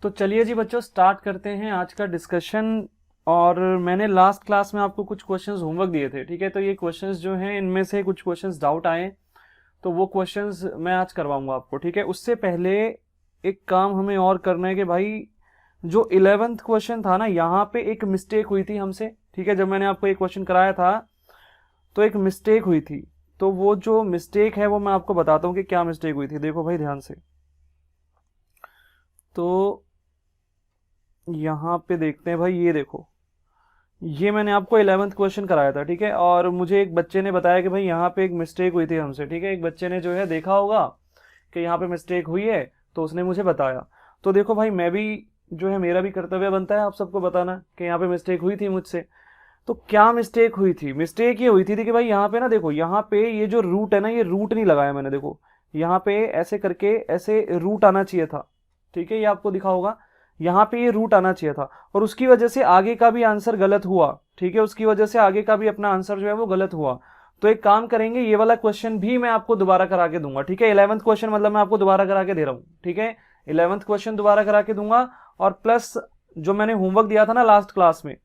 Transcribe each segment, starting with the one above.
तो चलिए जी बच्चों, स्टार्ट करते हैं आज का डिस्कशन। और मैंने लास्ट क्लास में आपको कुछ क्वेश्चंस होमवर्क दिए थे, ठीक है। तो ये क्वेश्चंस जो हैं, इनमें से कुछ क्वेश्चंस डाउट आए, तो वो क्वेश्चंस मैं आज करवाऊंगा आपको, ठीक है। उससे पहले एक काम हमें और करना है कि भाई, जो 11th क्वेश्चन था ना, यहाँ पे एक मिस्टेक हुई थी हमसे, ठीक है। जब मैंने आपको एक क्वेश्चन कराया था तो एक मिस्टेक हुई थी। तो वो जो मिस्टेक है वो मैं आपको बताता हूँ कि क्या मिस्टेक हुई थी। देखो भाई ध्यान से, तो यहाँ पे देखते हैं भाई। ये देखो, ये मैंने आपको 11th क्वेश्चन कराया था, ठीक है। और मुझे एक बच्चे ने बताया कि भाई यहाँ पे एक मिस्टेक हुई थी हमसे, ठीक है। एक बच्चे ने जो है देखा होगा कि यहाँ पे मिस्टेक हुई है, तो उसने मुझे बताया। तो देखो भाई, मैं भी जो है, मेरा भी कर्तव्य बनता है आप सबको बताना कि यहाँ पे मिस्टेक हुई थी मुझसे। तो क्या मिस्टेक हुई थी? मिस्टेक ये हुई थी कि भाई यहाँ पे ना, देखो यहाँ पे ये जो रूट है ना, ये रूट नहीं लगाया मैंने। देखो यहाँ पे ऐसे करके ऐसे रूट आना चाहिए था, ठीक है। ये आपको दिखा होगा, यहाँ पे ये रूट आना चाहिए था, और उसकी वजह से आगे का भी आंसर गलत हुआ, ठीक है। उसकी वजह से आगे का भी अपना आंसर जो है वो गलत हुआ। तो एक काम करेंगे, ये वाला क्वेश्चन भी मैं आपको दोबारा करा के दूंगा, ठीक है। 11th क्वेश्चन मतलब मैं आपको दोबारा करा के दे रहा हूँ, ठीक है। 11th क्वेश्चन दोबारा करा के दूंगा, और प्लस जो मैंने होमवर्क दिया था ना लास्ट क्लास में,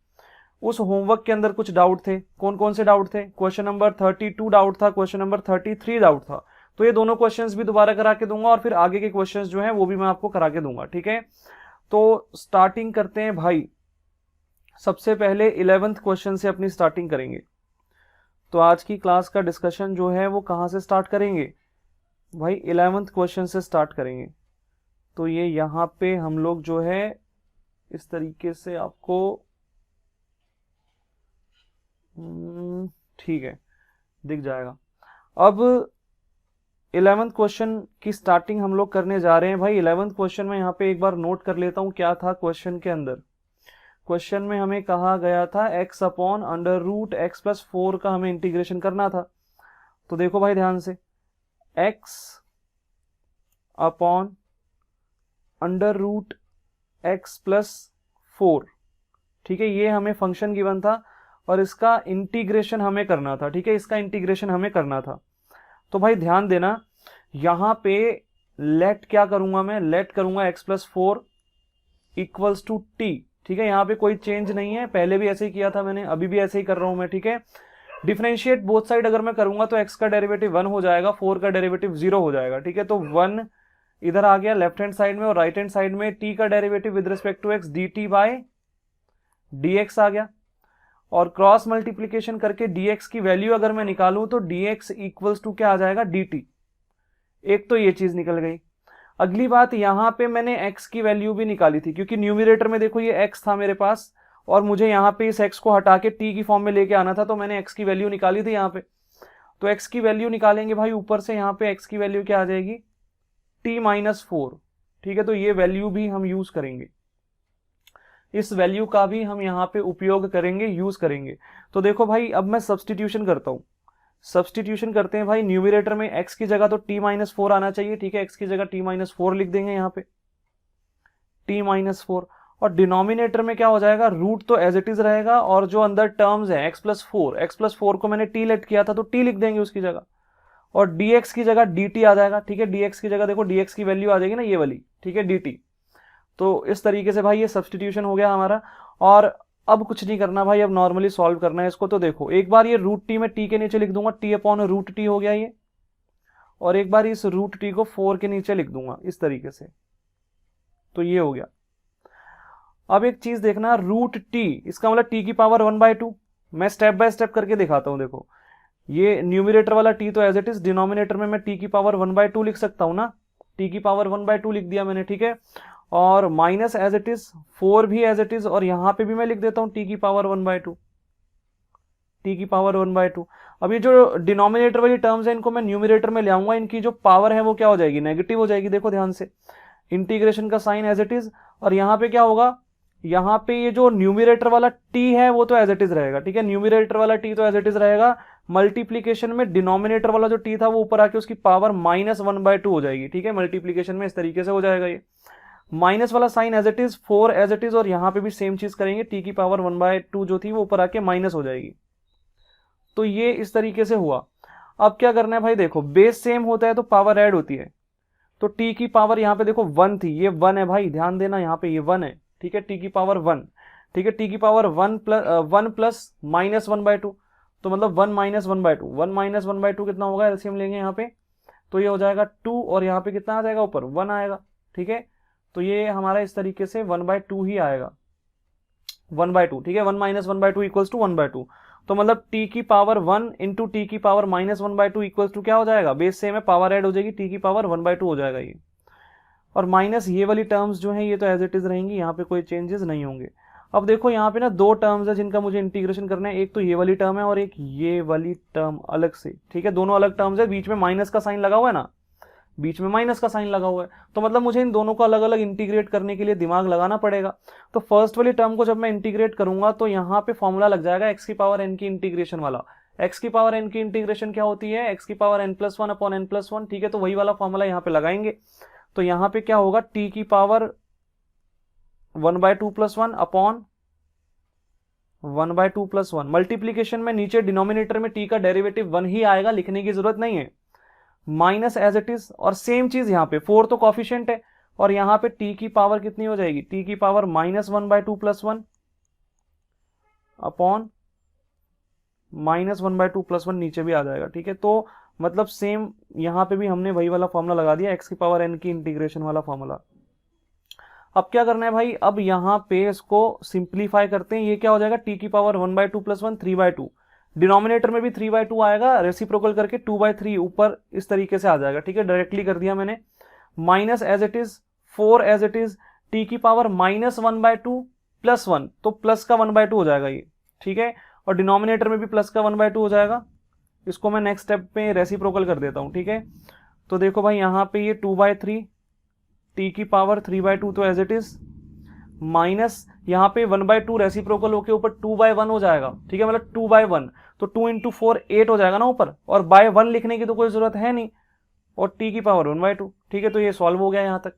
उस होमवर्क के अंदर कुछ डाउट थे। कौन कौन से डाउट थे? क्वेश्चन नंबर 32 डाउट था, क्वेश्चन नंबर 33 डाउट था। तो ये दोनों क्वेश्चंस भी दोबारा करा के दूंगा, और फिर आगे के क्वेश्चंस जो हैं वो भी मैं आपको करा के दूंगा, ठीक है। तो स्टार्टिंग करते हैं भाई। सबसे पहले 11th क्वेश्चन से अपनी स्टार्टिंग करेंगे। तो आज की क्लास का डिस्कशन जो है वो कहां से स्टार्ट करेंगे भाई? 11th क्वेश्चन से स्टार्ट करेंगे। तो ये यहां पे हम लोग जो है इस तरीके से आपको, ठीक है, दिख जाएगा। अब 11th क्वेश्चन की स्टार्टिंग हम लोग करने जा रहे हैं भाई। 11th क्वेश्चन में यहाँ पे एक बार नोट कर लेता हूं क्या था क्वेश्चन के अंदर। क्वेश्चन में हमें कहा गया था x upon under root x plus 4 का हमें इंटीग्रेशन करना था। तो देखो भाई ध्यान से, x upon under root x plus 4, ठीक है। ये हमें फंक्शन गिवन था और इसका इंटीग्रेशन हमें करना था, ठीक है। इसका इंटीग्रेशन हमें करना था। तो भाई ध्यान देना, यहां पे लेट क्या करूंगा मैं? लेट करूंगा x plus 4 equals to t, ठीक है। यहां पे कोई चेंज नहीं है, पहले भी ऐसे ही किया था मैंने, अभी भी ऐसे ही कर रहा हूं मैं, ठीक है। डिफरेंशिएट बोथ साइड अगर मैं करूंगा तो x का डेरिवेटिव 1 हो जाएगा, 4 का डेरिवेटिव 0 हो जाएगा, ठीक है। तो 1 इधर आ गया लेफ्ट हैंड साइड में, और राइट हैंड साइड में t का derivative with respect to x dt by dx आ गया। और क्रॉस मल्टीप्लीकेशन करके dx की वैल्यू अगर मैं निकालूं तो dx इक्वल्स टू क्या आ जाएगा? dt। एक तो ये चीज निकल गई। अगली बात, यहां पे मैंने x की वैल्यू भी निकाली थी, क्योंकि न्यूमरेटर में देखो ये x था मेरे पास, और मुझे यहां पे इस x को हटा के t की फॉर्म में लेके आना था, तो मैंने x की वैल्यू निकाली थी यहां पे। तो x की वैल्यू निकालेंगे भाई ऊपर से, यहां पे x की वैल्यू क्या आ जाएगी? t माइनस 4, ठीक है। तो ये वैल्यू भी हम यूज करेंगे, इस वैल्यू का भी हम यहाँ पे उपयोग करेंगे, यूज करेंगे। तो देखो भाई, अब मैं सब्सटीट्यूशन करता हूं। सब्सटीट्यूशन करते हैं भाई। न्यूमरेटर में x की जगह तो t माइनस 4 आना चाहिए, ठीक है। x की जगह t माइनस 4 लिख देंगे यहाँ पे, t माइनस 4। और डिनोमिनेटर में क्या हो जाएगा? रूट तो एज इट इज रहेगा, और जो अंदर टर्म्स है x प्लस 4, x प्लस 4 को मैंने t लेट किया था तो t लिख देंगे उसकी जगह, और dx की जगह dt आ जाएगा, ठीक है। dx की जगह देखो dx की वैल्यू आ जाएगी ना, ये वाली, ठीक है, dt। तो इस तरीके से भाई ये सब्सटीट्यूशन हो गया हमारा। और अब कुछ नहीं करना भाई, अब नॉर्मली सॉल्व करना है इसको। तो देखो, एक बार ये रूट टी में टी के नीचे लिख दूंगा, टी अपॉन रूट टी हो गया ये, और एक बार इस रूट टी को 4 के नीचे लिख दूंगा इस तरीके से, तो ये हो गया। अब एक चीज देखना, रूट टी इसका मतलब टी की पावर 1/2। मैं स्टेप बाय स्टेप करके दिखाता हूं। देखो, ये न्यूमरेटर वाला टी तो एज इट इज, डिनोमिनेटर में मैं टी की पावर 1/2 लिख सकता हूं ना, टी की पावर 1/2 लिख दिया मैंने, ठीक है। और माइनस एज इट इज, 4 भी एज इट इज, और यहां पे भी मैं लिख देता हूं टी की पावर 1/2, टी की पावर 1/2। अब ये जो डिनोमिनेटर वाली टर्म्स है, इनको मैं न्यूमरेटर में ले आऊंगा, इनकी जो पावर है वो क्या हो जाएगी? नेगेटिव हो जाएगी। देखो ध्यान से, इंटीग्रेशन का साइन एज इट इज, और यहां पे क्या होगा? यहां पे ये जो न्यूमरेटर वाला टी है वो तो एज इट इज रहेगा, ठीक है। न्यूमरेटर वाला टी तो एज इट इज रहेगा। मल्टीप्लीकेशन में डिनोमिनेटर वाला जो टी था वो ऊपर आके उसकी पावर -1/2 हो जाएगी, ठीक है। मल्टीप्लीकेशन में इस तरीके से हो जाएगा ये। माइनस वाला sine as it is, 4 as it is, और यहां पे भी सेम चीज करेंगे, टी की पावर 1/2 जो थी वो ऊपर आके माइनस हो जाएगी। तो ये इस तरीके से हुआ। अब क्या करना है भाई? देखो, बेस सेम होता है तो पावर ऐड होती है, तो टी की पावर यहाँ पे देखो 1 थी, ये 1 है भाई, ध्यान देना यहाँ पे ये 1 है, ठीक है, टी की पावर 1, ठीक है, टी की पावर 1 प्लस -1/2, तो मतलब 1 - 1/2, 1 - 1/2 कितना होगा, एलसीएम लेंगे यहाँ पे, तो ये हो जाएगा 2, और यहाँ पे कितना आ जाएगा ऊपर 1 आएगा, ठीक है, तो ये हमारा इस तरीके से 1/2 ही आएगा, 1/2, ठीक है, 1 - 1/2 इक्वल्स टू 1/2, तो मतलब t की पावर 1 इंटू टी की पावर -1/2 इक्वल्स टू क्या हो जाएगा, बेस सेम है, पावर ऐड हो जाएगी, t की पावर 1/2 हो जाएगा ये, और माइनस ये वाली टर्म्स जो हैं ये तो एज इट इज रहेंगी, यहाँ पे कोई चेंजेस नहीं होंगे। अब देखो यहाँ पे ना दो टर्म्स है जिनका मुझे इंटीग्रेशन करना है, एक तो ये वाली टर्म है और एक ये वाली टर्म अलग से, ठीक है, दोनों अलग टर्म्स है, बीच में माइनस का साइन लगा हुआ है ना, बीच में माइनस का साइन लगा हुआ है, तो मतलब मुझे इन दोनों को अलग अलग इंटीग्रेट करने के लिए दिमाग लगाना पड़ेगा। तो फर्स्ट वाली टर्म को जब मैं इंटीग्रेट करूंगा तो यहाँ पे फॉर्मूला लग जाएगा एक्स की पावर एन की इंटीग्रेशन वाला। एक्स की पावर एन की इंटीग्रेशन क्या होती है, एक्स की पावर n+1 अपॉन n+1, ठीक है, तो वही वाला फॉर्मूला यहाँ पे लगाएंगे। तो यहाँ पे क्या होगा, टी की पावर 1/2 + 1 अपॉन 1/2 + 1, मल्टीप्लीकेशन में नीचे डिनोमिनेटर में टी का डेरिवेटिव 1 ही आएगा, लिखने की जरूरत नहीं है, माइनस एज इट इज, और सेम चीज यहाँ पे 4 तो कॉफिशिएंट है, और यहाँ पे टी की पावर कितनी हो जाएगी, टी की पावर -1/2 + 1 अपॉन -1/2 + 1 नीचे भी आ जाएगा, ठीक है, तो मतलब सेम यहाँ पे भी हमने वही वाला फॉर्मूला लगा दिया, एक्स की पावर एन की इंटीग्रेशन वाला फॉर्मूला। अब क्या करना है भाई, अब यहाँ पे इसको सिंप्लीफाई करते हैं, ये क्या हो जाएगा, टी की पावर 1/2 + 1 3/2, डिनोमिनेटर में भी 3/2 आएगा, रेसिप्रोकल करके 2/3 ऊपर इस तरीके से आ जाएगा, ठीक है, डायरेक्टली कर दिया मैंने, minus as it is 4 as it is, t की पावर -1/2 + 1, तो प्लस का 1/2 हो जाएगा ये, ठीक है, और डिनोमिनेटर में भी प्लस का 1/2 हो जाएगा, इसको मैं नेक्स्ट स्टेप पे रेसिप्रोकल कर देता हूं, ठीक है, तो देखो भाई यहाँ पे ये 2/3, टी की पावर 3/2 तो एज इट इज, माइनस यहाँ पे 1/2 रेसिप्रोकल होके ऊपर 2/1 हो जाएगा, ठीक है, मतलब 2/1, तो 2 × 4 8 हो जाएगा ना ऊपर, और बाय 1 लिखने की तो कोई जरूरत है नहीं, और टी की पावर 1/2, ठीक है, तो ये सॉल्व हो गया यहाँ तक।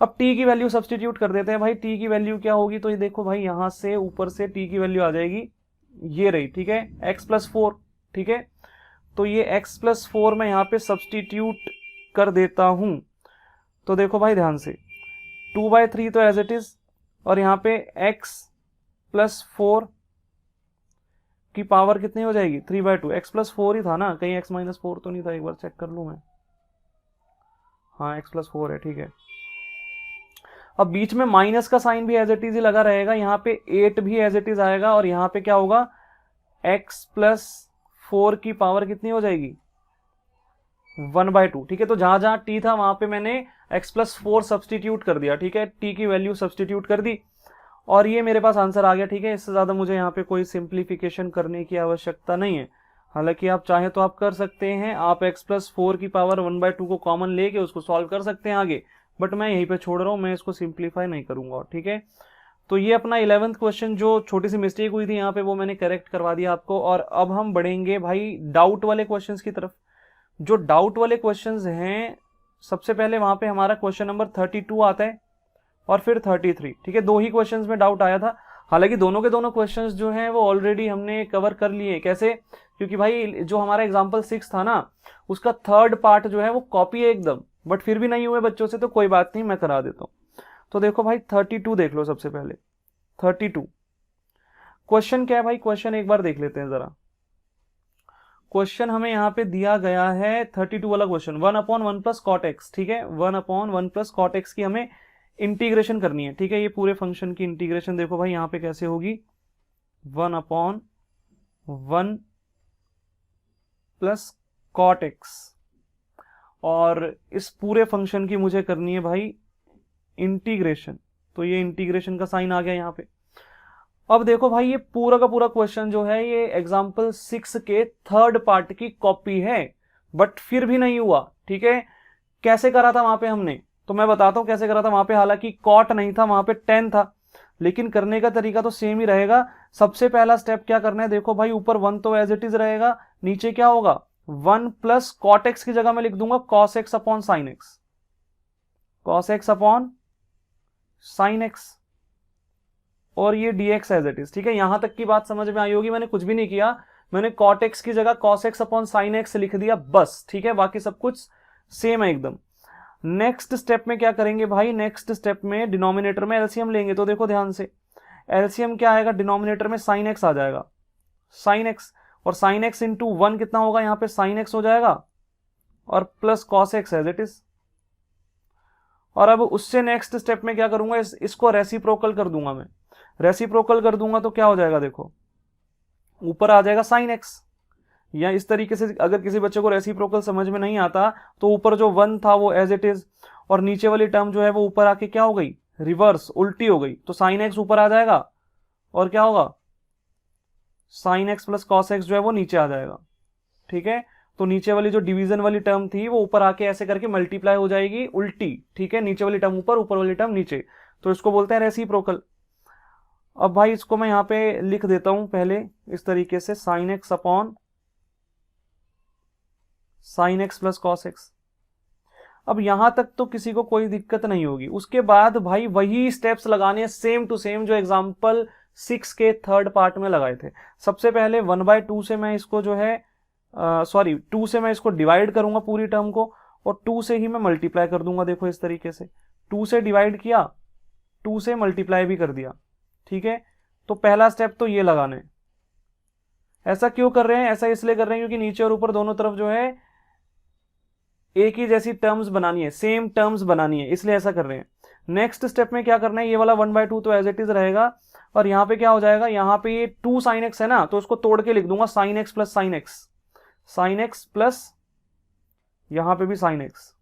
अब टी की वैल्यू सब्सटीट्यूट कर देते हैं भाई, टी की वैल्यू क्या होगी, तो ये देखो भाई यहाँ से ऊपर से टी की वैल्यू आ जाएगी, ये रही, ठीक है, x+4, ठीक है, तो ये x+4 मैं यहाँ पे सब्सटीट्यूट कर देता हूं, तो देखो भाई ध्यान से 2/3 तो एज इट इज, और यहाँ पे x+4 की पावर कितनी हो जाएगी 3/2, x+4 ही था ना, कहीं x-4 तो नहीं था, एक बार चेक कर लूं मैं, हाँ x+4 है, ठीक है। अब बीच में माइनस का साइन भी एज इट इज ही लगा रहेगा, यहाँ पे 8 भी एज इट इज आएगा, और यहाँ पे क्या होगा, x+4 की पावर कितनी हो जाएगी 1/2, ठीक है, तो जहां जहां t था वहां पे मैंने x+4 सब्सटीट्यूट कर दिया, ठीक है, t की वैल्यू सब्सटीट्यूट कर दी, और ये मेरे पास आंसर आ गया, ठीक है, इससे ज्यादा मुझे यहाँ पे कोई सिंप्लीफिकेशन करने की आवश्यकता नहीं है। हालांकि आप चाहे तो आप कर सकते हैं, आप x+4 की पावर 1/2 को कॉमन लेके उसको सॉल्व कर सकते हैं आगे, बट मैं यहीं पे छोड़ रहा हूं, मैं इसको सिंप्लीफाई नहीं करूंगा, ठीक है। तो ये अपना 11th क्वेश्चन, जो छोटी सी मिस्टेक हुई थी यहाँ पे, वो मैंने करेक्ट करवा दिया आपको, और अब हम बढ़ेंगे भाई डाउट वाले क्वेश्चन की तरफ। जो डाउट वाले क्वेश्चंस हैं, सबसे पहले वहां पे हमारा क्वेश्चन नंबर 32 आता है, और फिर 33, ठीक है, दो ही क्वेश्चंस में डाउट आया था, हालांकि दोनों के दोनों क्वेश्चंस जो हैं वो ऑलरेडी हमने कवर कर लिए। कैसे, क्योंकि भाई जो हमारा एग्जांपल 6 था ना, उसका 3rd पार्ट जो है वो कॉपी है एकदम, बट फिर भी नहीं हुए बच्चों से, तो कोई बात नहीं, मैं करा देता हूं। तो देखो भाई 32 देख लो, सबसे पहले 32 क्वेश्चन क्या है भाई, क्वेश्चन एक बार देख लेते हैं जरा। क्वेश्चन हमें यहाँ पे दिया गया है 32 वाला क्वेश्चन, 1/1 + cot x, ठीक है, 1/1 + cot x की हमें इंटीग्रेशन करनी है, ठीक है, ये पूरे फंक्शन की इंटीग्रेशन देखो भाई यहाँ पे कैसे होगी, 1/1 + cot x, और इस पूरे फंक्शन की मुझे करनी है भाई इंटीग्रेशन, तो ये इंटीग्रेशन का साइन आ गया यहाँ पे। अब देखो भाई ये पूरा का पूरा क्वेश्चन जो है ये एग्जाम्पल 6 के 3rd पार्ट की कॉपी है, बट फिर भी नहीं हुआ, ठीक है। कैसे करा था वहां पे हमने, तो मैं बताता हूं कैसे करा था वहां पे, हालांकि कॉट नहीं था वहां पे, 10 था, लेकिन करने का तरीका तो सेम ही रहेगा। सबसे पहला स्टेप क्या करना है, देखो भाई ऊपर 1 तो एज इट इज रहेगा, नीचे क्या होगा 1 + cot x की जगह मैं लिख दूंगा cos x upon sin x, cos x upon sin x, और ये dx एज इट इज, ठीक है, यहां तक की बात समझ में आई होगी, मैंने कुछ भी नहीं किया, मैंने cot x की जगह cos x upon sin x लिख दिया बस, ठीक है, बाकी सब कुछ सेम है एकदम। नेक्स्ट स्टेप में क्या करेंगे भाई, नेक्स्ट स्टेप में डिनोमिनेटर में एलसीएम लेंगे। तो देखो ध्यान से, एलसीएम क्या आएगा, डिनोमिनेटर में साइन एक्स आ जाएगा, साइन एक्स, और साइन एक्स इंटू 1 कितना होगा, यहाँ पे साइन एक्स हो जाएगा और plus cos x as it is. और अब उससे नेक्स्ट स्टेप में क्या करूंगा, इसको रेसिप्रोकल कर दूंगा मैं। रेसिप्रोकल कर दूंगा तो क्या हो जाएगा, देखो ऊपर आ जाएगा साइन एक्स, या इस तरीके से अगर किसी बच्चे को रेसिप्रोकल समझ में नहीं आता तो ऊपर जो 1 था वो एज इट इज, और नीचे वाली टर्म जो है वो ऊपर आके क्या हो गई, रिवर्स उल्टी हो गई। तो साइन एक्स ऊपर आ जाएगा और क्या होगा, sign x plus cos x जो है वो नीचे आ जाएगा। ठीक है, तो नीचे वाली जो डिवीजन वाली टर्म थी वो ऊपर आके ऐसे करके मल्टीप्लाई हो जाएगी उल्टी। ठीक है, नीचे वाली टर्म ऊपर, ऊपर वाली टर्म नीचे, तो इसको बोलते हैं रेसिप्रोकल। अब भाई इसको मैं यहां पे लिख देता हूं पहले इस तरीके से, sine x upon sine x plus cos x. अब यहां तक तो किसी को कोई दिक्कत नहीं होगी। उसके बाद भाई वही स्टेप्स लगाने सेम टू सेम जो एग्जांपल 6 के थर्ड पार्ट में लगाए थे। सबसे पहले 1/2 से मैं इसको जो है 2 से मैं इसको डिवाइड करूंगा पूरी टर्म को, और 2 से ही मैं मल्टीप्लाई कर दूंगा। देखो इस तरीके से 2 से डिवाइड किया, 2 से मल्टीप्लाई भी कर दिया। ठीक है, तो पहला स्टेप तो ये लगाना है। ऐसा क्यों कर रहे हैं, ऐसा इसलिए कर रहे हैं क्योंकि नीचे और ऊपर दोनों तरफ जो है एक ही जैसी टर्म्स बनानी है, सेम टर्म्स बनानी है, इसलिए ऐसा कर रहे हैं। नेक्स्ट स्टेप में क्या करना है, ये वाला 1/2 तो एज इट इज रहेगा, और यहां पे क्या हो जाएगा, यहां पे ये 2 साइन एक्स है ना, तो उसको तोड़ के लिख दूंगा sign x plus sine x, sign x plus यहां पे भी साइन एक्स।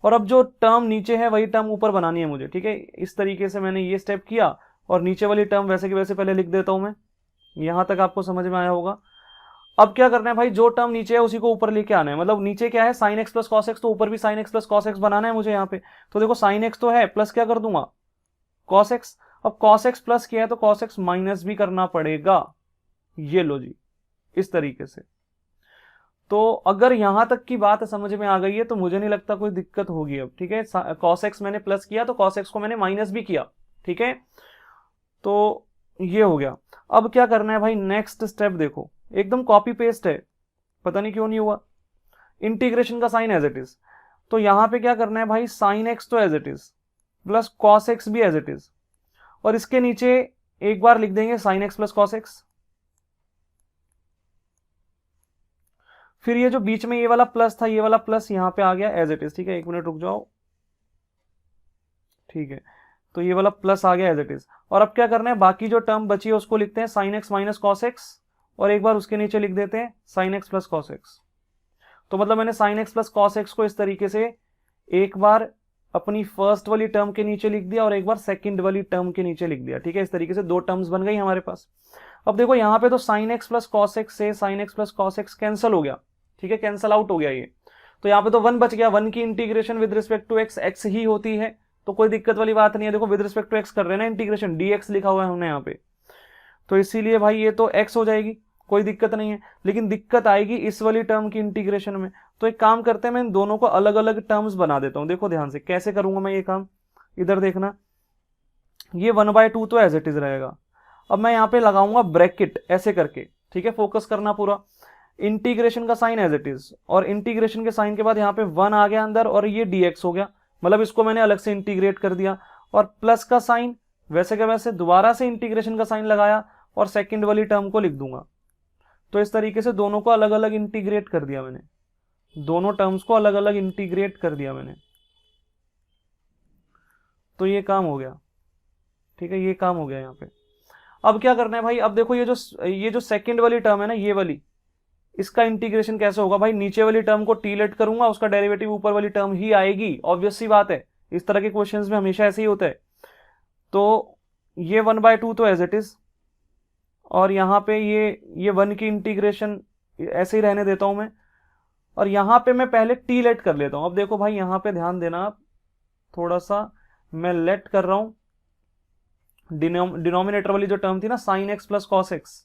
और अब जो टर्म नीचे है वही टर्म ऊपर बनानी है मुझे। ठीक है, इस तरीके से मैंने ये स्टेप किया, और नीचे वाली टर्म वैसे की वैसे पहले लिख देता हूं मैं। यहां तक आपको समझ में आया होगा। अब क्या करना है भाई, जो टर्म नीचे है उसी को ऊपर लेके आना है। मतलब नीचे क्या है, sine x plus cos x, तो ऊपर भी sine x plus cos x बनाना है मुझे यहाँ पे। तो देखो साइन एक्स तो है, प्लस क्या कर दूंगा, कॉस एक्स। अब कॉस एक्स प्लस किया है तो कॉस एक्स माइनस भी करना पड़ेगा। ये लो जी, इस तरीके से। तो अगर यहां तक की बात समझ में आ गई है तो मुझे नहीं लगता कोई दिक्कत होगी अब। ठीक है, कॉस एक्स मैंने प्लस किया तो कॉस एक्स को मैंने माइनस भी किया। ठीक है, तो ये हो गया। अब क्या करना है भाई, नेक्स्ट स्टेप देखो एकदम कॉपी पेस्ट है, पता नहीं क्यों नहीं हुआ। इंटीग्रेशन का साइन एज इट इज, तो यहां पे क्या करना है भाई, साइन एक्स तो as it is plus cos x भी एज इट इज, और इसके नीचे एक बार लिख देंगे sine x plus cos x. फिर ये जो बीच में ये वाला प्लस था, ये वाला प्लस यहां पे आ गया एज इट इज। ठीक है, 1 मिनट रुक जाओ। ठीक है, तो ये वाला प्लस आ गया एज इट इज। और अब क्या करना है, बाकी जो टर्म बची है उसको लिखते हैं sine x minus cos x, और एक बार उसके नीचे लिख देते हैं sign x plus cos x. तो मतलब मैंने sign x plus cos x को इस तरीके से एक बार अपनी फर्स्ट वाली टर्म के नीचे लिख दिया और एक बार सेकंड वाली टर्म के नीचे लिख दिया। ठीक है, इस तरीके से 2 टर्म्स बन गई हमारे पास। अब देखो यहां पे तो sine x plus cos x से sine x plus cos x cancel हो गया। ठीक है, कैंसिल आउट हो गया ये, तो यहाँ पे तो 1 बच गया। 1 की integration with respect to x x ही होती है, तो कोई दिक्कत वाली बात नहीं है। देखो विद रिस्पेक्ट टू एक्स कर रहे हैं ना इंटीग्रेशन, dx लिखा हुआ है हमने यहाँ पे, तो इसीलिए भाई ये तो x हो जाएगी, कोई दिक्कत नहीं है। लेकिन दिक्कत आएगी इस वाली टर्म की इंटीग्रेशन में। तो एक काम करते हैं, मैं इन दोनों को अलग अलग टर्म्स बना देता हूं। देखो ध्यान से कैसे करूंगा मैं ये काम, इधर देखना। ये 1/2 तो एज इट इज रहेगा। अब मैं यहाँ पे लगाऊंगा ब्रैकेट ऐसे करके। ठीक है, फोकस करना पूरा। इंटीग्रेशन का साइन एज इट इज, और इंटीग्रेशन के साइन के बाद यहाँ पे 1 आ गया अंदर, और ये dx हो गया, मतलब इसको मैंने अलग से इंटीग्रेट कर दिया। और प्लस का साइन वैसे का वैसे दोबारा से इंटीग्रेशन का साइन लगाया और सेकंड वाली टर्म को लिख दूंगा। तो इस तरीके से दोनों को अलग अलग इंटीग्रेट कर दिया मैंने, दोनों टर्म्स को अलग अलग इंटीग्रेट कर दिया मैंने। तो ये काम हो गया। ठीक है, ये काम हो गया यहाँ पे। अब क्या करना है भाई, अब देखो ये जो सेकंड वाली टर्म है ना, ये वाली, इसका इंटीग्रेशन कैसे होगा भाई, नीचे वाली टर्म को टी लेट करूंगा, उसका डेरिवेटिव ऊपर वाली टर्म ही आएगी। ऑब्वियस सी बात है, इस तरह के क्वेश्चंस में हमेशा ऐसे ही होता है। तो ये 1/2 तो एज इट इज, और यहाँ पे ये 1 की इंटीग्रेशन ऐसे ही रहने देता हूं मैं, और यहाँ पे मैं पहले टी लेट कर लेता हूं। अब देखो भाई यहाँ पे ध्यान देना आप, थोड़ा सा मैं लेट कर रहा हूं। डिनोमिनेटर वाली जो टर्म थी ना, sign x plus cos x,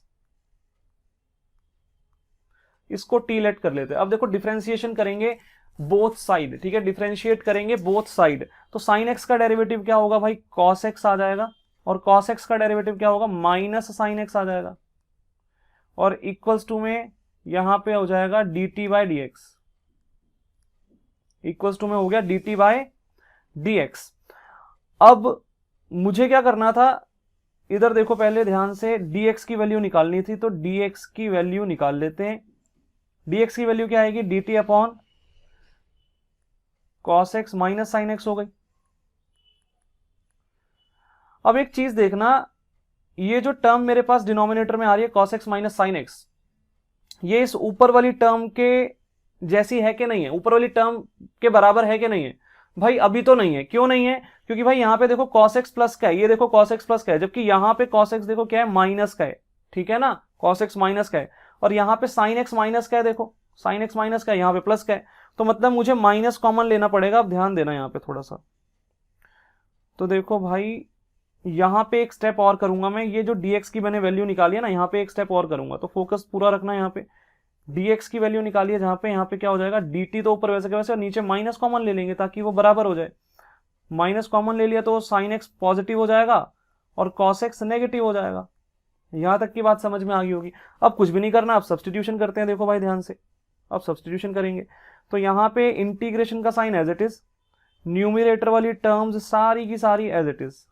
इसको टी लेट कर लेते हैं। अब देखो डिफरेंशिएशन करेंगे बोथ साइड। ठीक है, डिफरेंशिएट करेंगे बोथ साइड। तो साइन एक्स का डेरिवेटिव क्या होगा भाई, कॉस एक्स आ जाएगा, और कॉस एक्स का डेरिवेटिव क्या होगा, माइनस साइन एक्स आ जाएगा, और इक्वल्स टू में यहां पे हो जाएगा dt by dx। Equals to में हो गया dt बाय dx। अब मुझे क्या करना था, इधर देखो पहले ध्यान से, dx की वैल्यू निकालनी थी, तो dx की वैल्यू निकाल लेते हैं। dx की वैल्यू क्या आएगी, dt upon cos x minus sine x हो गई। अब एक चीज देखना, ये जो टर्म मेरे पास डिनोमिनेटर में आ रही है cos x minus sine x, ये इस ऊपर वाली टर्म के जैसी है कि नहीं है, ऊपर वाली टर्म के बराबर है कि नहीं है? भाई अभी तो नहीं है। क्यों नहीं है? क्योंकि भाई यहां पे देखो cos x प्लस का है, ये देखो cos x प्लस का है, जबकि यहां पे cos x देखो क्या है, माइनस का है, ठीक है ना, cos x माइनस का है, और यहां पे sin x माइनस का है, देखो sin x माइनस का है, यहां पे प्लस का है, तो मतलब मुझे माइनस कॉमन लेना पड़ेगा। अब ध्यान देना यहां पे थोड़ा सा, तो देखो भाई यहां पे एक स्टेप और करूंगा मैं, ये जो dx की मैंने वैल्यू निकाली है ना, यहां पे एक स्टेप और करूंगा, तो फोकस पूरा रखना यहां पे। dx की वैल्यू निकाली है जहां पे, यहां पे क्या हो जाएगा, dt तो ऊपर वैसे के वैसे, और नीचे माइनस कॉमन ले लेंगे ताकि वो बराबर हो जाए। माइनस कॉमन ले लिया तो sin x पॉजिटिव हो जाएगा और cos x नेगेटिव हो जाएगा। यहां तक की बात समझ में आ गई होगी। अब कुछ भी नहीं करना, अब सब्सटीट्यूशन करते हैं, देखो भाई ध्यान से, अब सब्सटीट्यूशन करेंगे तो यहां पे इंटीग्रेशन का sine as it is, numerator वाली टर्म्स सारी की सारी एज इट इज,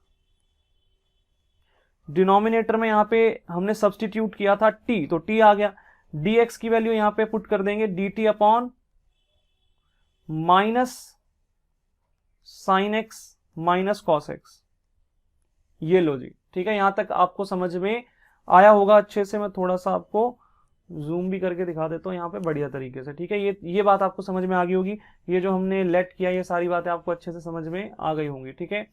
डिनोमिनेटर में यहां पे हमने सब्सटीट्यूट किया था t, तो t आ गया, dx की वैल्यू यहां पे पुट कर देंगे dt upon minus sine x minus cos x। ये लो जी, ठीक है, यहां तक आपको समझ में आया होगा अच्छे से। मैं थोड़ा सा आपको जूम भी करके दिखा देता हूं यहां पे बढ़िया तरीके से, ठीक है, ये बात आपको समझ में आ गई होगी। ये जो हमने लेट किया, ये सारी बातें आपको अच्छे से समझ में आ गई होंगी, ठीक है।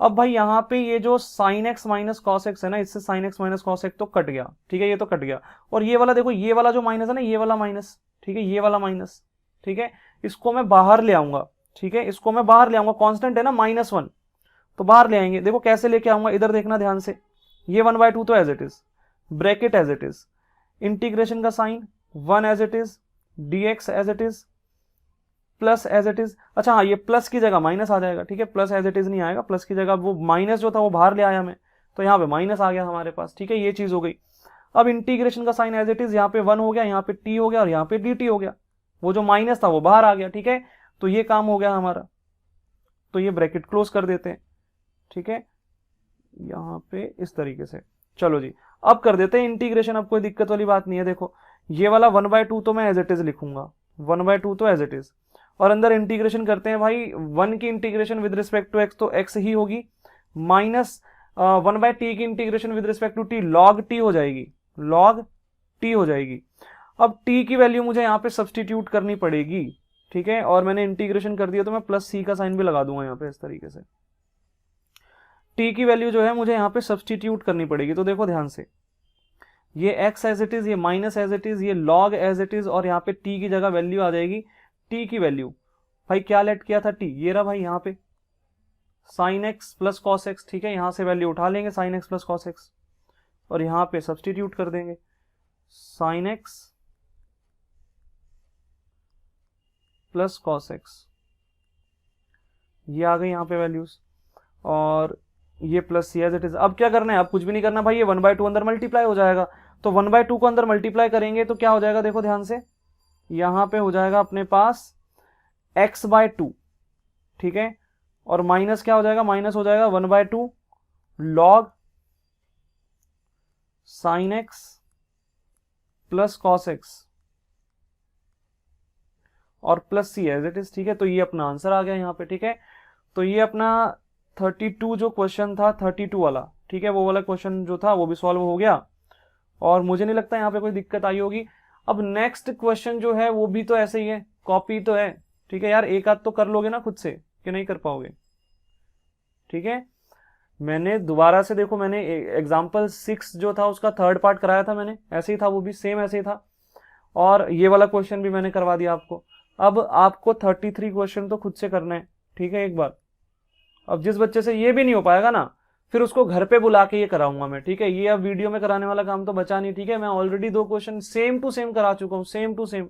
अब भाई यहाँ पे ये जो sin x minus cos x है ना, इससे sin x minus cos x तो कट गया, ठीक है, ये तो कट गया। और ये वाला देखो, ये वाला जो माइनस है ना, ये वाला माइनस, ठीक है, ये वाला माइनस, ठीक है, इसको मैं बाहर ले आऊंगा, ठीक है, इसको मैं बाहर ले आऊंगा, कांस्टेंट है ना -1, तो बाहर ले आएंगे। देखो कैसे लेके आऊंगा, इधर देखना ध्यान से, ये 1/2 तो as it is, bracket as it is, integration का sine 1 as it is, dx as it is, plus as it is. अच्छा हाँ, ये प्लस की जगह माइनस आ जाएगा, ठीक है, प्लस एज इट इज नहीं आएगा, प्लस की जगह वो माइनस जो था वो बाहर ले आया मैं, तो यहाँ पे माइनस आ गया हमारे पास, ठीक है, ये चीज हो गई। अब इंटीग्रेशन का साइन एज इट इज, यहाँ पे 1 हो गया, यहाँ पे t हो गया, और यहाँ पे dt हो गया, वो जो माइनस था वो बाहर आ गया, ठीक है, तो ये काम हो गया हमारा। तो ये ब्रैकेट क्लोज कर देते हैं, ठीक है, यहाँ पे इस तरीके से। चलो जी, अब कर देते हैं इंटीग्रेशन, अब कोई दिक्कत वाली बात नहीं है। देखो ये वाला 1/2 तो मैं एज इट इज लिखूंगा, 1/2 तो एज इट इज, और अंदर इंटीग्रेशन करते हैं भाई, 1 की integration with respect to x तो x ही होगी, माइनस 1/t की integration with respect to t log t हो जाएगी, log t हो जाएगी। अब t की वैल्यू मुझे यहाँ पे सब्सटीट्यूट करनी पड़ेगी, ठीक है, और मैंने इंटीग्रेशन कर दिया तो मैं प्लस c का साइन भी लगा दूंगा यहाँ पे इस तरीके से। t की वैल्यू जो है मुझे यहाँ पे सब्सटीट्यूट करनी पड़ेगी, तो देखो ध्यान से, ये x एज इट इज, ये माइनस एज इट इज, ये log एज इट इज, और यहाँ पे t की जगह वैल्यू आ जाएगी, t की वैल्यू भाई क्या लेट किया था t, ये रहा भाई यहाँ पे sin x plus cos x, ठीक है, यहां से वैल्यू उठा लेंगे sin x plus cos x, और यहां पे सब्सटीट्यूट कर देंगे sin x plus cos x, ये आ गई यहाँ पे वैल्यूज, और ये plus c as it is. अब क्या करना है, अब कुछ भी नहीं करना भाई, ये 1/2 अंदर मल्टीप्लाई हो जाएगा, तो 1/2 को अंदर मल्टीप्लाई करेंगे तो क्या हो जाएगा, देखो ध्यान से, यहां पे हो जाएगा अपने पास x/2, ठीक है, और माइनस क्या हो जाएगा, माइनस हो जाएगा 1/2 log sin x plus cos x, और plus c as it is, ठीक है, तो ये अपना आंसर आ गया यहाँ पे, ठीक है। तो ये अपना 32 जो क्वेश्चन था, 32 वाला, ठीक है, वो वाला क्वेश्चन जो था वो भी सॉल्व हो गया, और मुझे नहीं लगता यहाँ पे कोई दिक्कत आई होगी। अब नेक्स्ट क्वेश्चन जो है वो भी तो ऐसे ही है, कॉपी तो है, ठीक है यार, एक आध तो कर लोगे ना खुद से, कि नहीं कर पाओगे, ठीक है। मैंने दोबारा से देखो, मैंने एग्जाम्पल 6 जो था उसका 3rd पार्ट कराया था मैंने, ऐसे ही था, वो भी सेम ऐसे ही था, और ये वाला क्वेश्चन भी मैंने करवा दिया आपको। अब आपको 33 क्वेश्चन तो खुद से करना है, ठीक है, एक बार। अब जिस बच्चे से ये भी नहीं हो पाएगा ना, फिर उसको घर पे बुला के ये कराऊंगा मैं, ठीक है, ये अब वीडियो में कराने वाला काम तो बचा नहीं, ठीक है, मैं already 2 question same to same करा चुका हूं, सेम टू सेम,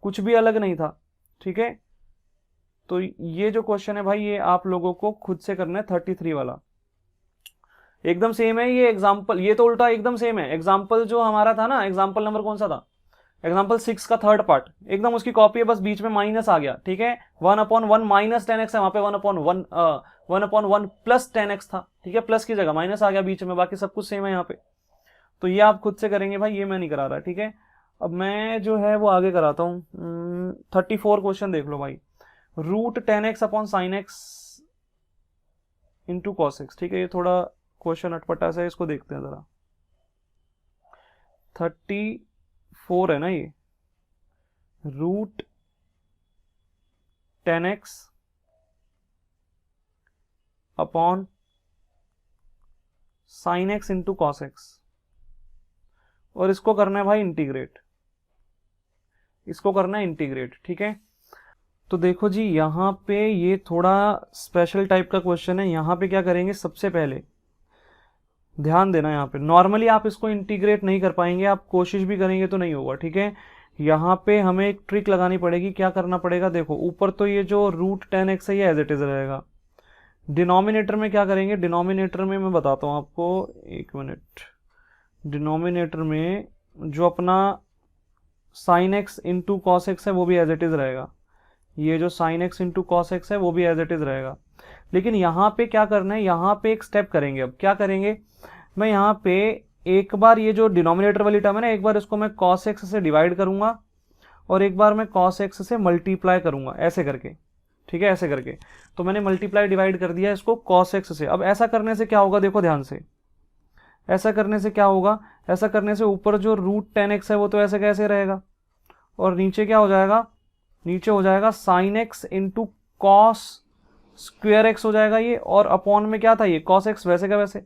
कुछ भी अलग नहीं था, ठीक है। तो ये जो क्वेश्चन है भाई, ये आप लोगों को खुद से करना है, 33 वाला एकदम सेम है। ये एग्जाम्पल, ये तो उल्टा एकदम सेम है, एग्जाम्पल जो हमारा था ना, एग्जाम्पल नंबर कौन सा था, एग्जाम्पल 6 का थर्ड पार्ट एकदम उसकी कॉपी है, बस बीच में माइनस आ गया, ठीक है, 1/1 माइनस 10x है, वहां पे 1/1 प्लस 10x था, ठीक है, प्लस की जगह माइनस आ गया बीच में, बाकी सब कुछ सेम है यहाँ पे। तो ये आप खुद से करेंगे भाई, ये मैं नहीं करा रहा, ठीक है। अब मैं जो है वो आगे कराता हूँ। 34 क्वेश्चन देख लो भाई। √10x upon sine x into cos x, ठीक है, ये थोड़ा क्वेश्चन अटपटा सा है, इसको देखते हैं जरा। 34 है ना ये, √10x upon sine x into cos x, और इसको करना है भाई इंटीग्रेट, इसको करना है इंटीग्रेट, ठीक है। तो देखो जी यहाँ पे ये थोड़ा स्पेशल टाइप का क्वेश्चन है। यहाँ पे क्या करेंगे, सबसे पहले ध्यान देना, यहाँ पे नॉर्मली आप इसको इंटीग्रेट नहीं कर पाएंगे, आप कोशिश भी करेंगे तो नहीं होगा, ठीक है। यहाँ पे हमें एक ट्रिक लगानी पड़ेगी। क्या करना पड़ेगा, देखो ऊपर तो ये जो √10x है ये एज इट इज रहेगा। डिनोमिनेटर में क्या करेंगे, डिनोमिनेटर में मैं बताता हूँ आपको, एक मिनट। डिनोमिनेटर में जो अपना sine x into cos x है वो भी एज इट इज रहेगा, ये जो sine x into cos x है वो भी एज इट इज रहेगा। लेकिन यहाँ पे क्या करना है, यहाँ पे एक स्टेप करेंगे। अब क्या करेंगे, मैं यहाँ पे एक बार ये जो डिनोमिनेटर वाली टर्म है ना, एक बार इसको मैं कॉस एक्स से डिवाइड करूंगा और एक बार मैं कॉस एक्स से मल्टीप्लाई करूंगा, ऐसे करके, ठीक है, ऐसे करके। तो मैंने मल्टीप्लाई डिवाइड कर दिया इसको कॉस एक्स से। अब ऐसा करने से क्या होगा, देखो ध्यान से, ऐसा करने से क्या होगा, ऐसा करने से ऊपर जो √10x है वो तो ऐसे कैसे रहेगा, और नीचे क्या हो जाएगा, नीचे हो जाएगा sine x into cos square x हो जाएगा ये, और अपॉन में क्या था ये कॉस एक्स, वैसे का वैसे,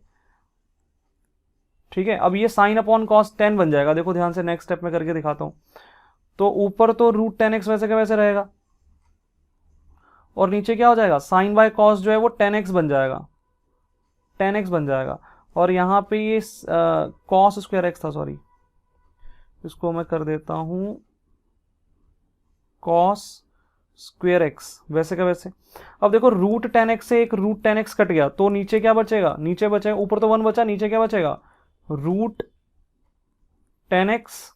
ठीक है। अब ये साइन अपॉन कॉस 10 बन जाएगा, देखो ध्यान से, नेक्स्ट स्टेप में करके दिखाता हूं। तो ऊपर तो √10x वैसे का वैसे रहेगा, और नीचे क्या हो जाएगा, साइन बाय कॉस जो है वो 10x बन जाएगा, 10x बन जाएगा। और यहाँ पे ये कॉस स्क्वायर एक्स था, सॉरी, इसको मैं कर देता हूं कॉस स्क्वेयर एक्स, वैसे का वैसे। अब देखो √10x से एक √10x कट गया, तो नीचे क्या बचेगा, नीचे बचेगा, ऊपर तो 1 बचा, नीचे क्या बचेगा, √10x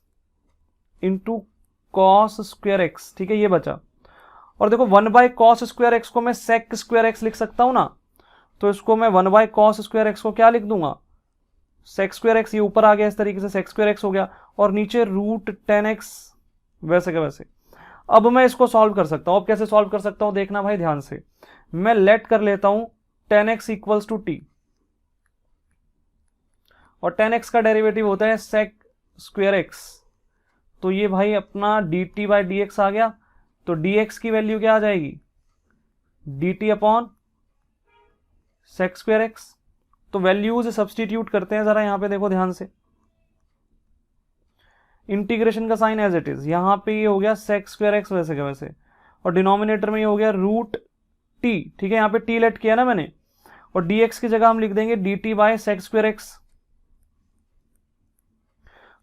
into cos square x, ठीक है, ये बचा। और देखो 1/cos स्क्वायर एक्स को मैं सेक स्क्वायर एक्स लिख सकता हूं ना, तो इसको मैं 1/cos स्क्वायर एक्स को क्या लिख दूंगा, सेक स्क्वायर एक्स, ये ऊपर आ गया इस तरीके से, सेक स्क्वायर एक्स हो गया, और नीचे √10x वैसे का वैसे। अब मैं इसको सॉल्व कर सकता हूं। अब कैसे सॉल्व कर सकता हूं, देखना भाई ध्यान से। मैं लेट कर लेता हूं 10x इक्वल्स टू t, और 10x का डेरिवेटिव होता है सेक स्क्वायर एक्स, तो ये भाई अपना dt/dx आ गया। तो dx की वैल्यू क्या आ जाएगी, dt upon sec square x. तो वैल्यूज सब्सटीट्यूट करते हैं जरा, यहां पे देखो ध्यान से। इंटीग्रेशन का साइन एज इट इज, यहां पे ये हो गया सेक स्क्वायर एक्स वैसे का वैसे, और डिनोमिनेटर में ये हो गया √t, ठीक है, यहां पे t लेट किया ना मैंने, और dx की जगह हम लिख देंगे dt/सेक स्क्वायर एक्स।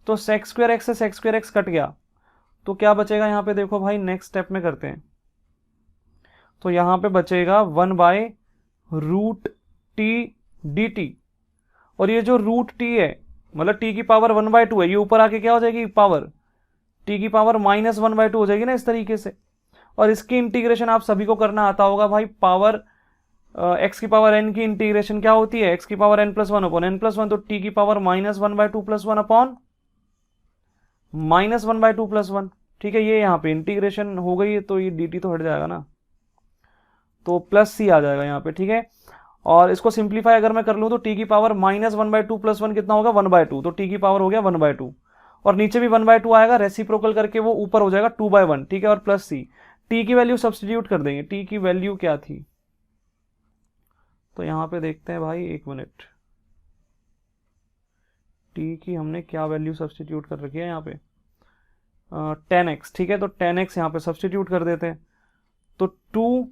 तो सेक स्क्वायर एक्स से सेक स्क्वायर एक्स कट गया, तो क्या बचेगा यहाँ पे, देखो भाई नेक्स्ट स्टेप में करते हैं। तो यहां पे बचेगा 1/√t dt, और ये जो √t है मतलब t की पावर 1/2 है, ये ऊपर आके क्या हो जाएगी, पावर t की पावर -1/2 हो जाएगी ना, इस तरीके से। और इसकी इंटीग्रेशन आप सभी को करना आता होगा भाई, पावर x की पावर n की इंटीग्रेशन क्या होती है, x की पावर n+1 अपॉन n+1, तो t की पावर -1/2 + 1 अपॉन -1/2 + 1, ठीक है। ये यहाँ पे इंटीग्रेशन हो गई है, तो ये dt तो हट जाएगा ना, तो +c आ जाएगा यहाँ पे, ठीक है। और इसको सिंप्लीफाई अगर मैं कर लूं तो t की पावर -1/2 + 1 कितना होगा, 1/2, तो t की पावर हो गया 1/2, और नीचे भी 1/2 आएगा, रेसिप्रोकल करके वो ऊपर हो जाएगा 2/1, ठीक है, और +c। t की वैल्यू सब्स्टिट्यूट कर देंगे, t की वैल्यू क्या थी, तो यहां पे देखते हैं भाई, एक मिनट, t की हमने क्या वैल्यू सब्स्टिट्यूट कर रखी है यहाँ पे, 10x, ठीक है, तो 10x यहाँ पे सब्स्टिट्यूट कर देते हैं, तो 2,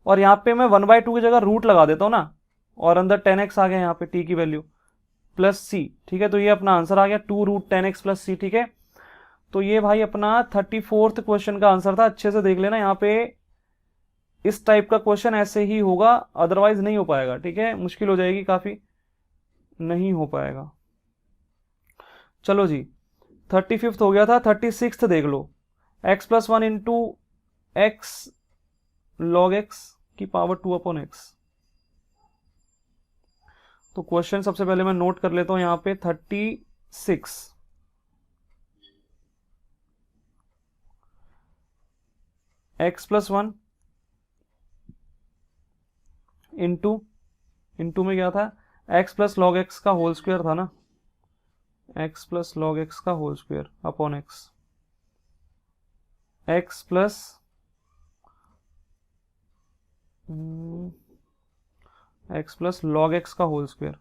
और यहाँ पे मैं 1/2 की जगह रूट लगा देता हूँ ना, और अंदर 10x आ गया यहाँ पे t की वैल्यू, +c, ठीक है। तो ये अपना आंसर आ गया 2√10x + c, ठीक है। तो ये भाई अपना 34th क्वेश्चन का आंसर था। अच्छे से देख लेना, यहाँ पे इस टाइप का क्वेश्चन ऐसे ही होगा, अदरवाइज नहीं हो पाएगा, ठीक है, मुश्किल हो जाएगी काफी, नहीं हो पाएगा। चलो जी, 35th हो गया था, 36th देख लो, x plus 1 into x log x की पावर 2 अपॉन एक्स। तो क्वेश्चन सबसे पहले मैं नोट कर लेता हूं यहां पे 36 x प्लस 1 इंटू में क्या था, x प्लस लॉग एक्स का होल स्क्वायर था ना, x प्लस लॉग एक्स का whole square upon x, x plus x plus log x का होल स्क्वायर,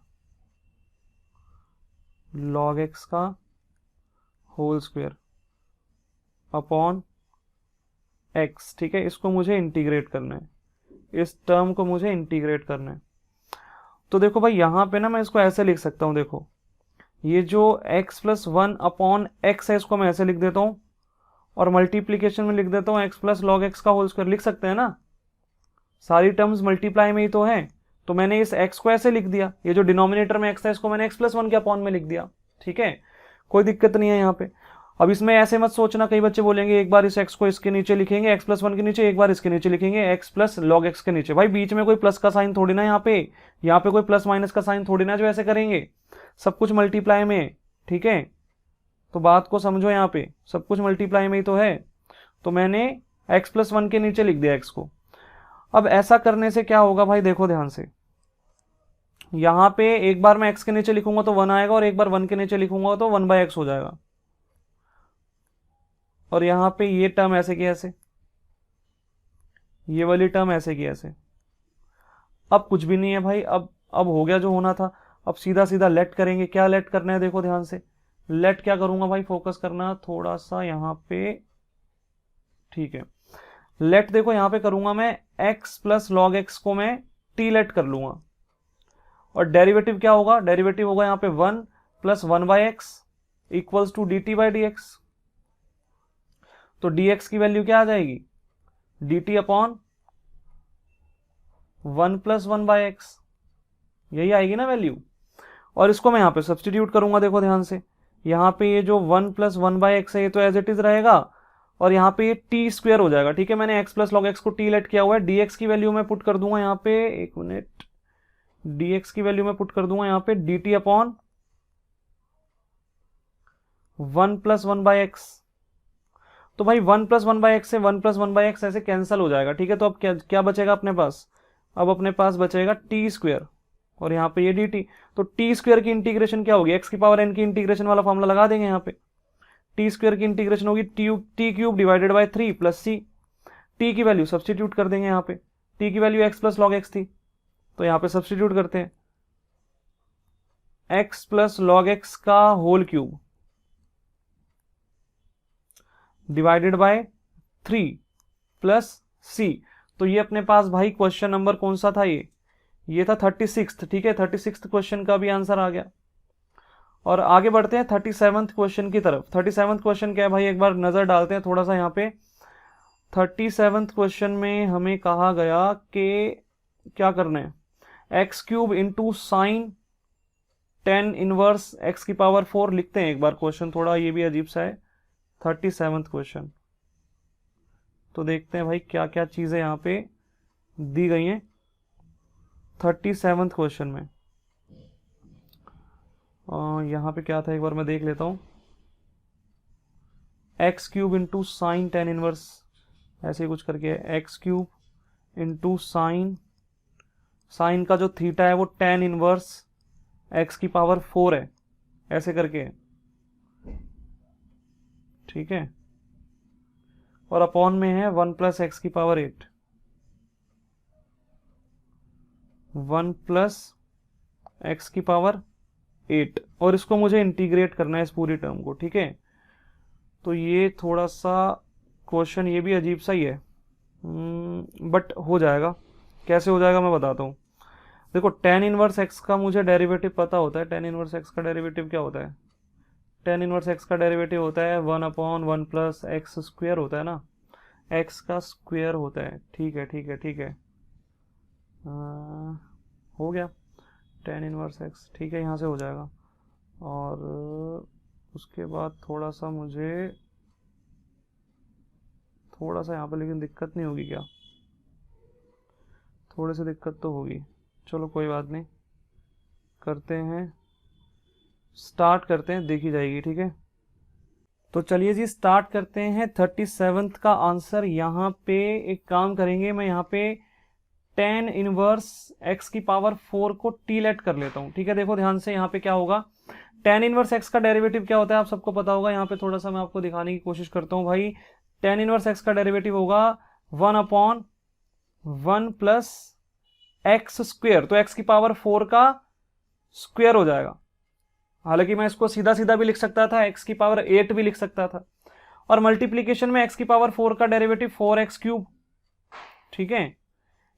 लॉग एक्स का होल स्क्वायर अपॉन एक्स। ठीक है, इसको मुझे इंटीग्रेट करना है, इस टर्म को मुझे इंटीग्रेट करना है। तो देखो भाई यहां पे ना मैं इसको ऐसे लिख सकता हूं, देखो ये जो x प्लस 1 अपॉन एक्स है इसको मैं ऐसे लिख देता हूं, और मल्टीप्लीकेशन में लिख देता हूं x प्लस लॉग एक्स का होल स्क्वायर। लिख सकते हैं ना, सारी टर्म्स मल्टीप्लाई में ही तो है। तो मैंने इस x को ऐसे लिख दिया, ये जो डिनोमिनेटर में x था इसको मैंने x प्लस 1 के अपॉन में लिख दिया। ठीक है, कोई दिक्कत नहीं है यहाँ पे। अब इसमें ऐसे मत सोचना, कई बच्चे बोलेंगे एक बार इस x को इसके नीचे लिखेंगे x प्लस 1 के नीचे, एक बार इसके नीचे लिखेंगे x प्लस लॉग एक्स के नीचे। भाई बीच में कोई प्लस का साइन थोड़ी ना, यहाँ पे कोई प्लस माइनस का साइन थोड़ी ना जो ऐसे करेंगे, सब कुछ मल्टीप्लाई में है। ठीक है, तो बात को समझो, यहाँ पे सब कुछ मल्टीप्लाई में ही तो है। तो मैंने x प्लस 1 के नीचे लिख दिया x को। अब ऐसा करने से क्या होगा भाई, देखो ध्यान से, यहां पे एक बार मैं x के नीचे लिखूंगा तो 1 आएगा, और एक बार 1 के नीचे लिखूंगा तो 1/x हो जाएगा। और यहां पे ये टर्म ऐसे की ऐसे, ये वाली टर्म ऐसे की ऐसे। अब कुछ भी नहीं है भाई, अब हो गया जो होना था। अब सीधा सीधा लेट करेंगे। क्या लेट करना है, देखो ध्यान से, लेट क्या करूंगा भाई, फोकस करना थोड़ा सा यहां पे। ठीक है, लेट देखो यहां पे करूंगा मैं x प्लस लॉग एक्स को मैं टी लेट कर लूंगा, और डेरिवेटिव क्या होगा, डेरिवेटिव होगा यहाँ पे 1 plus 1/x equals to dt by d x. तो dx की वैल्यू क्या आ जाएगी, dt अपॉन 1 प्लस 1/x, यही आएगी ना वैल्यू। और इसको मैं यहाँ पे सब्सटीट्यूट करूंगा, देखो ध्यान से, यहाँ पे ये जो 1 प्लस 1/x है ये तो एज इट इज रहेगा, और यहाँ पे ये टी स्क्वायर हो जाएगा। ठीक है, मैंने x प्लस लॉग एक्स को टी लेट किया हुआ है, dx की वैल्यू मैं पुट कर दूंगा यहाँ पे, एक मिनट, dx की वैल्यू मैं पुट कर दूंगा यहाँ पे dt अपॉन 1 प्लस 1/x। तो भाई 1 प्लस 1/x से 1 प्लस 1/x ऐसे कैंसिल हो जाएगा। ठीक है, तो अब क्या क्या बचेगा अपने पास, अब अपने पास बचेगा टी स्क्वायर, और यहाँ पे ये dt। तो टी स्क्वायर की इंटीग्रेशन क्या होगी, x की पावर n की इंटीग्रेशन वाला फॉर्मूला लगा देंगे यहाँ पे। टी स्क्वायर की इंटीग्रेशन होगी T cube divided by 3 plus C. T की वैल्यू सब्सटीट्यूट कर देंगे यहाँ पे, टी की value x plus log x थी, तो यहाँ पे सब्सटीट्यूट करते हैं, x प्लस लॉग एक्स का whole cube divided by 3 plus C. तो ये अपने पास भाई क्वेश्चन नंबर कौन सा था, ये था 36। ठीक है, 36 क्वेश्चन का भी आंसर आ गया। और आगे बढ़ते हैं 37th क्वेश्चन की तरफ। 37th क्वेश्चन क्या है भाई, एक बार नजर डालते हैं थोड़ा सा यहाँ पे। 37th क्वेश्चन में हमें कहा गया कि क्या करना है, x cube into sine 10 inverse x की पावर 4। लिखते हैं एक बार क्वेश्चन, थोड़ा ये भी अजीब सा है। 37th क्वेश्चन, तो देखते हैं भाई क्या क्या चीजें यहाँ पे दी गई हैं 37th क्वेश्चन में। यहाँ पे क्या था एक बार मैं देख लेता हूँ, x cube into sine 10 inverse, ऐसे ही कुछ करके x cube into sine, sine का जो थीटा है वो 10 इनवर्स एक्स की पावर 4 है, ऐसे करके। ठीक है, और अपॉन में है 1 प्लस एक्स की पावर 8, 1 प्लस एक्स की पावर 8, और इसको मुझे इंटीग्रेट करना है इस पूरी टर्म को। ठीक है, तो ये थोड़ा सा क्वेश्चन ये भी अजीब सा ही है, बट हो जाएगा। कैसे हो जाएगा मैं बताता हूँ। देखो tan इनवर्स एक्स का मुझे डेरिवेटिव पता होता है। tan इनवर्स एक्स का डेरिवेटिव क्या होता है, tan इनवर्स एक्स का डेरिवेटिव होता है 1 अपॉन 1 प्लस एक्स स्क्वायर होता है ना, एक्स का स्क्वायर होता है। ठीक है ठीक है ठीक है, हो गया tan इनवर्स एक्स। ठीक है, यहाँ से हो जाएगा, और उसके बाद थोड़ा सा मुझे थोड़ा सा यहाँ पे, लेकिन दिक्कत नहीं होगी क्या? थोड़ी सी दिक्कत तो होगी, चलो कोई बात नहीं, करते हैं, स्टार्ट करते हैं, देखी जाएगी। ठीक है, तो चलिए जी स्टार्ट करते हैं। 37th का आंसर यहाँ पे एक काम करेंगे, मैं यहाँ पे tan इनवर्स x की पावर 4 को t लेट कर लेता हूँ। ठीक है, देखो ध्यान से, यहाँ पे क्या होगा, tan इनवर्स x का डेरिवेटिव क्या होता है आप सबको पता होगा। यहाँ पे थोड़ा सा मैं आपको दिखाने की कोशिश करता हूँ भाई। tan इनवर्स x का डेरिवेटिव होगा 1/1 प्लस एक्स स्क्वेयर, तो x की पावर 4 का स्क्वेयर हो जाएगा। हालांकि मैं इसको सीधा सीधा भी लिख सकता था, x की पावर 8 भी लिख सकता था, और मल्टीप्लीकेशन में x की पावर 4 का डेरिवेटिव 4x क्यूब। ठीक है,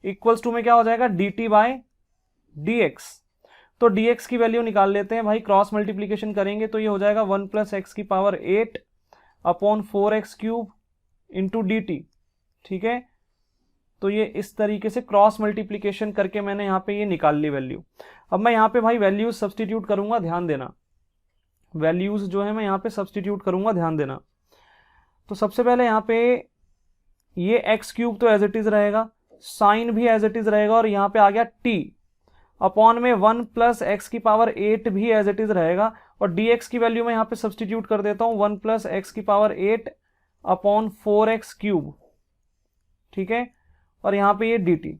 इक्वल्स टू में क्या हो जाएगा, dt बाय dx। तो dx की वैल्यू निकाल लेते हैं भाई, क्रॉस मल्टीप्लीकेशन करेंगे तो ये हो जाएगा 1 प्लस एक्स की power 8 upon 4x cube into dt। ठीक है, तो ये इस तरीके से क्रॉस मल्टीप्लीकेशन करके मैंने यहाँ पे ये निकाल ली वैल्यू। अब मैं यहाँ पे भाई वैल्यूज सब्सटीट्यूट करूंगा, ध्यान देना, वैल्यूज जो है मैं यहाँ पे सब्सटीट्यूट करूंगा, ध्यान देना। तो सबसे पहले यहाँ पे ये एक्स क्यूब तो एज इट इज रहेगा, साइन भी एज इट इज रहेगा, और यहाँ पे आ गया t अपॉन में 1 प्लस एक्स की पावर 8 भी एज इट इज रहेगा, और dx की वैल्यू मैं यहाँ पे सब्सटीट्यूट कर देता हूँ 1 प्लस एक्स की पावर 8 अपॉन 4x क्यूब। ठीक है, और यहाँ पे ये dt।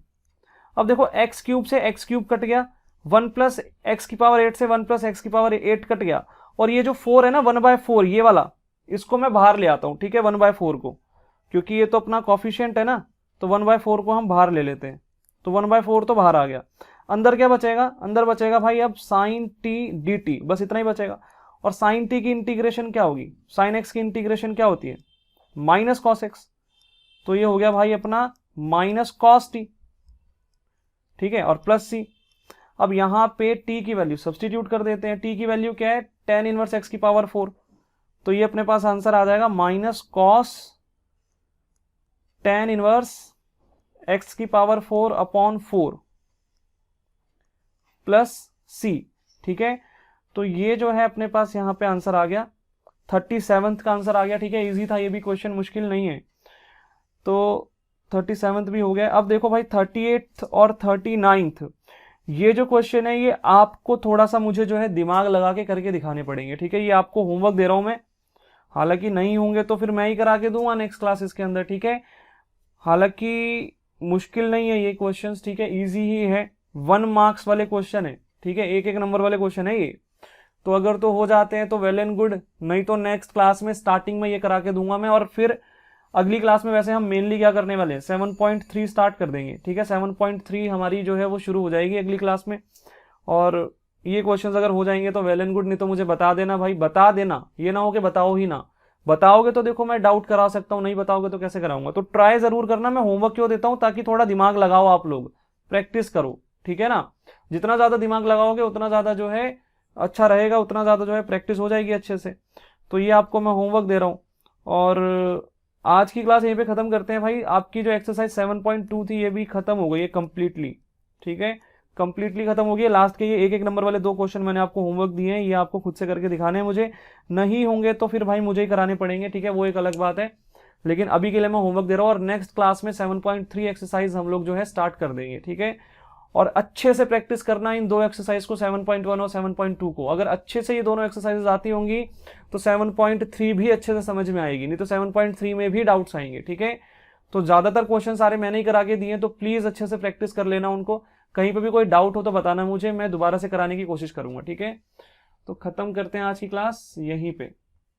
अब देखो x क्यूब से x क्यूब कट गया, 1 प्लस एक्स की पावर 8 से 1 प्लस एक्स की पावर 8 कट गया, और ये जो 4 है ना 1/4 ये वाला, इसको मैं बाहर ले आता हूं। ठीक है, 1/4 को, क्योंकि ये तो अपना कॉफिशिएंट है ना, तो 1/4 को हम बाहर ले लेते हैं, तो 1/4 तो बाहर आ गया। अंदर क्या बचेगा, अंदर बचेगा भाई अब साइन t dt, बस इतना ही बचेगा। और साइन t की इंटीग्रेशन क्या होगी, साइन x की इंटीग्रेशन क्या होती है, माइनस कॉस x, तो ये हो गया भाई अपना माइनस कॉस t। ठीक है, और प्लस c। अब यहां पे t की वैल्यू सब्सटीट्यूट कर देते हैं, t की वैल्यू क्या है, tan इनवर्स x की पावर 4, तो ये अपने पास आंसर आ जाएगा minus cos tan inverse x की पावर 4 अपॉन 4 प्लस c। ठीक है, तो ये जो है अपने पास यहाँ पे आंसर आ गया, 37th का आंसर आ गया। ठीक है, इजी था ये भी क्वेश्चन, मुश्किल नहीं है। तो 37th भी हो गया। अब देखो भाई 38th और 39th, ये जो क्वेश्चन है ये आपको थोड़ा सा मुझे जो है दिमाग लगा के करके दिखाने पड़ेंगे। ठीक है, ये आपको होमवर्क दे रहा हूं मैं, हालांकि नहीं होंगे तो फिर मैं ही करा के दूंगा नेक्स्ट क्लासेस के अंदर। ठीक है, हालांकि मुश्किल नहीं है ये क्वेश्चंस। ठीक है, इजी ही है, 1 मार्क्स वाले क्वेश्चन है। ठीक है, 1-1 नंबर वाले क्वेश्चन है ये, तो अगर तो हो जाते हैं तो वेल एंड गुड, नहीं तो नेक्स्ट क्लास में स्टार्टिंग में ये करा के दूंगा मैं। और फिर अगली क्लास में वैसे हम मेनली क्या करने वाले हैं, 7.3 स्टार्ट कर देंगे। ठीक है, 7.3 हमारी जो है वो शुरू हो जाएगी अगली क्लास में, और ये क्वेश्चंस अगर हो जाएंगे तो वेल एंड गुड, नहीं तो मुझे बता देना भाई, बता देना, ये ना हो कि बताओ ही ना। बताओगे तो देखो मैं डाउट करा सकता हूँ, नहीं बताओगे तो कैसे कराऊंगा। तो ट्राई जरूर करना, मैं होमवर्क क्यों देता हूँ, ताकि थोड़ा दिमाग लगाओ आप लोग, प्रैक्टिस करो। ठीक है ना, जितना ज्यादा दिमाग लगाओगे उतना ज्यादा जो है अच्छा रहेगा, उतना ज्यादा जो है प्रैक्टिस हो जाएगी अच्छे से। तो ये आपको मैं होमवर्क दे रहा हूँ, और आज की क्लास यहीं पे खत्म करते हैं भाई। आपकी जो एक्सरसाइज 7.2 थी ये भी खत्म हो गई है कंप्लीटली। ठीक है, कंप्लीटली खत्म हो गई है। लास्ट के ये 1-1 नंबर वाले 2 क्वेश्चन मैंने आपको होमवर्क दिए हैं, ये आपको खुद से करके दिखाने हैं मुझे, नहीं होंगे तो फिर भाई मुझे ही कराने पड़ेंगे। ठीक है, वो एक अलग बात है, लेकिन अभी के लिए मैं होमवर्क दे रहा हूँ, और नेक्स्ट क्लास में 7.3 एक्सरसाइज हम लोग जो है स्टार्ट कर देंगे। ठीक है, और अच्छे से प्रैक्टिस करना इन 2 एक्सरसाइज को, 7.1 और 7.2 को। अगर अच्छे से ये दोनों एक्सरसाइजेज आती होंगी तो 7.3 भी अच्छे से समझ में आएगी, नहीं तो 7.3 में भी डाउट्स आएंगे। ठीक है, तो ज्यादातर क्वेश्चन सारे मैंने ही करा के दिए, तो प्लीज अच्छे से प्रैक्टिस कर लेना उनको। कहीं पे भी कोई डाउट हो तो बताना मुझे, मैं दोबारा से कराने की कोशिश करूंगा। ठीक है, तो खत्म करते हैं आज की क्लास यहीं पे।